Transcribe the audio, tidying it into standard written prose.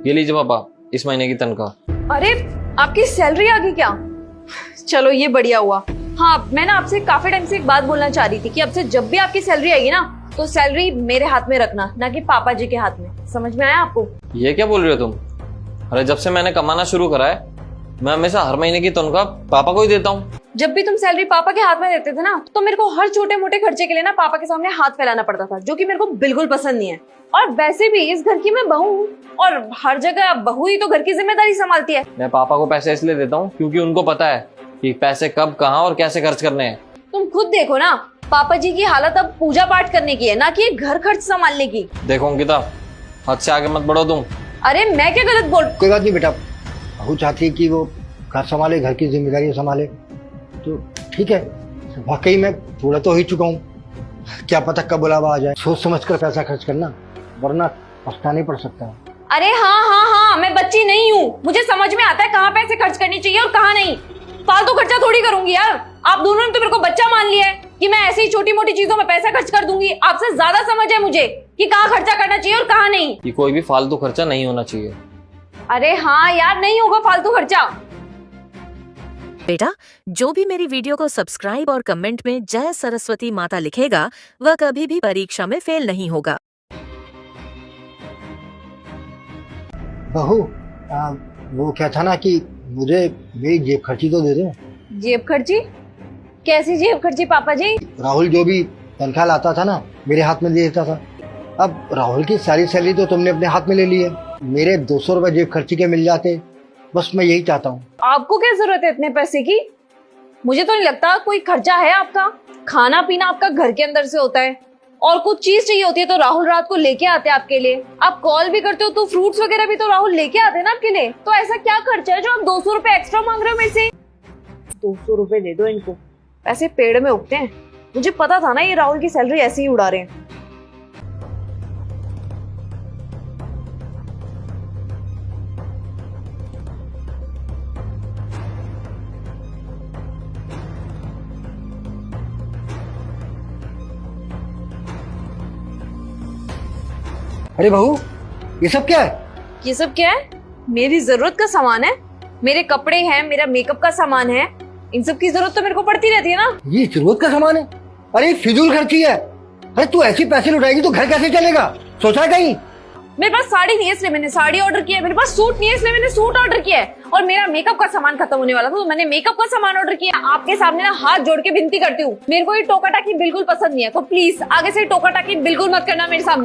ये लीजिए पापा, इस महीने की तनख्वाह। अरे आपकी सैलरी आ गई क्या? चलो ये बढ़िया हुआ। हाँ, मैं ना आपसे काफी टाइम से एक बात बोलना चाह रही थी कि अब से जब भी आपकी सैलरी आएगी ना, तो सैलरी मेरे हाथ में रखना, ना कि पापा जी के हाथ में। समझ में आया आपको? ये क्या बोल रही हो तुम? अरे जब से मैंने कमाना शुरू करा है, मैं हमेशा हर महीने की तनख्वाह पापा को ही देता हूँ। जब भी तुम सैलरी पापा के हाथ में देते थे ना, तो मेरे को हर छोटे मोटे खर्चे के लिए ना पापा के सामने हाथ फैलाना पड़ता था, जो कि मेरे को बिल्कुल पसंद नहीं है। और वैसे भी इस घर की मैं बहू हूँ, और हर जगह बहू ही तो घर की जिम्मेदारी संभालती है। मैं पापा को पैसे इसलिए देता हूँ क्योंकि उनको पता है कि पैसे कब, कहाँ और कैसे खर्च करने हैं। तुम खुद देखो ना, पापा जी की हालत अब पूजा पाठ करने की है, ना कि घर खर्च संभालने की। देखो अंकिता, हद से आगे मत बढ़ो तुम। अरे मैं क्या गलत बोल? कोई बात नहीं बेटा, बहू चाहती है कि वो घर संभाले, घर की जिम्मेदारी संभाले, तो ठीक है। वाकई मैं पूरा तो हो ही चुका हूँ, क्या पता कब बुलावा आ जाए। सोच समझ कर पैसा खर्च करना, वरना पछताने पड़ सकता है। अरे हाँ, मैं बच्ची नहीं हूँ, मुझे समझ में आता है कहाँ पैसे खर्च करनी चाहिए और कहाँ नहीं। फालतू खर्चा थोड़ी करूंगी यार। आप दोनों ने तो मेरे को बच्चा मान लिया है कि मैं ऐसी छोटी मोटी चीजों में पैसा खर्च कर दूंगी। आपसे ज्यादा समझ है मुझे कि कहाँ खर्चा करना चाहिए और कहाँ नहीं। कि कोई भी फालतू खर्चा नहीं होना चाहिए। अरे हाँ यार, नहीं होगा फालतू खर्चा। बेटा, जो भी मेरी वीडियो को सब्सक्राइब और कमेंट में जय सरस्वती माता लिखेगा, वह कभी भी परीक्षा में फेल नहीं होगा। बहू, वो क्या था ना कि मुझे मेरी जेब खर्ची तो दे दो। जेब खर्ची? कैसी जेब खर्ची पापा जी? राहुल जो भी तनख्वाह लाता था ना, मेरे हाथ में दे देता था। अब राहुल की सारी सैलरी तो तुमने अपने हाथ में ले ली है, मेरे 200 रुपए जेब खर्ची के मिल जाते। बस मैं यही चाहता हूँ। आपको क्या जरूरत है इतने पैसे की? मुझे तो नहीं लगता कोई खर्चा है आपका। खाना पीना आपका घर के अंदर से होता है, और कुछ चीज चाहिए होती है तो राहुल रात को लेके आते हैं आपके लिए। आप कॉल भी करते हो तो फ्रूट्स वगैरह भी तो राहुल लेके आते हैं ना आपके लिए। तो ऐसा क्या खर्चा है जो आप 200 रुपए एक्स्ट्रा मांग रहे हो मेरे से? 200 रुपए दे दो इनको, पैसे पेड़ में उगते हैं। मुझे पता था ना ये राहुल की सैलरी ऐसे ही उड़ा रहे हैं। अरे बहू, ये सब क्या है? ये सब क्या है? मेरी जरूरत का सामान है, मेरे कपड़े हैं, मेरा मेकअप का सामान है। इन सब की जरूरत तो मेरे को पड़ती रहती है ना। ये जरूरत का सामान है? अरे फिजूल खर्ची है। अरे तू ऐसी पैसे लुटाएगी तो घर कैसे चलेगा? सोचा है कहीं? मेरे पास साड़ी नहीं है इसलिए मैंने साड़ी ऑर्डर किया है, मेरे पास सूट नहीं है इसलिए मैंने सूट ऑर्डर किया है, और मेरा मेकअप का सामान खत्म होने वाला था तो मैंने मेकअप का सामान ऑर्डर किया। आपके सामने ना हाथ जोड़ के विनती करती हूँ, मेरे को ये टोका टाकी बिल्कुल पसंद नहीं है, तो प्लीज आगे से टोका टाकी बिल्कुल मत करना मेरे सामने।